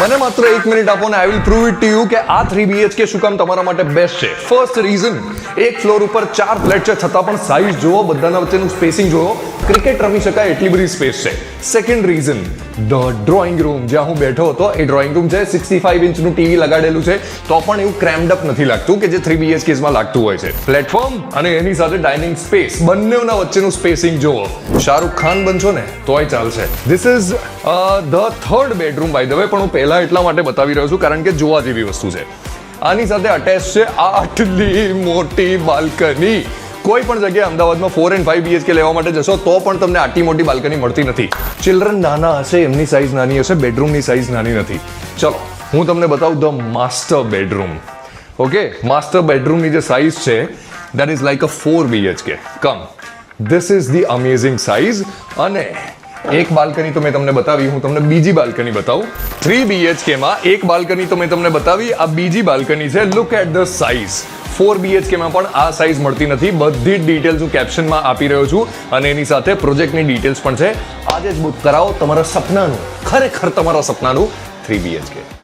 મને માત્ર 1 મિનિટ આપો ને I will prove it to you કે આ 3 BHK શું કામ તમારા માટે બેસ્ટ છે. ફર્સ્ટ રીઝન, એક ફ્લોર ઉપર 4 ફ્લેટ છે છતાં પણ સાઇઝ જુઓ, બધાના વચ્ચેનું સ્પેસિંગ જુઓ, ક્રિકેટ રમી શકાય એટલી બધી સ્પેસ છે. Second reason, the drawing room. જ્યાં હું બેઠો હતો એ ડ્રોઈંગ રૂમ છે, 65 ઇંચનું ટીવી લગાડેલું છે તો પણ એવું ક્રેમ્ડ અપ નથી લાગતું કે જે 3 BHKમાં લાગતું હોય છે. પ્લેટફોર્મ અને એની સાથે ડાઇનિંગ સ્પેસ, બંનેના વચ્ચેનું સ્પેસિંગ જુઓ. શાહરુખ ખાન બનશો ને તોય ચાલશે. This is the third bedroom by the way, પણ હું પહેલા એટલા માટે બતાવી રહ્યો છું કારણ કે જોવા જેવી વસ્તુ છે. આની સાથે અટેચ છે આટલી મોટી બાલ્કની. કોઈ પણ જગ્યાએ અમદાવાદમાં 4 and 5 BHK લેવા માટે જશો તો પણ તમને આટલી મોટી બાલ્કની મળતી નથી. ચિલ્ડ્રન નાના હશે, એમની સાઇઝ નાની હશે, બેડરૂમની સાઇઝ નાની નથી. ચલો હું તમને બતાવું the master bedroom. Okay, master બેડરૂમની જે સાઇઝ છે that is like a 4 BHK. Come, this is the amazing size. અને એક બાલ્કની તો મેં તમને બતાવી, હું તમને બીજી બાલ્કની બતાવું. 3 BHKમાં એક બાલ્કની તો મેં તમને બતાવી, આ બીજી બાલ્કની છે. Look at the size. 4 BHKમાં પણ આ સાઇઝ મળતી નથી. બધી જ ડિટેલ્સ હું કેપ્શનમાં આપી રહ્યો છું અને એની સાથે પ્રોજેક્ટની ડિટેલ્સ પણ છે. આજે જ બુક કરાવો તમારા સપનાનું, ખરેખર તમારા સપનાનું 3 BHK.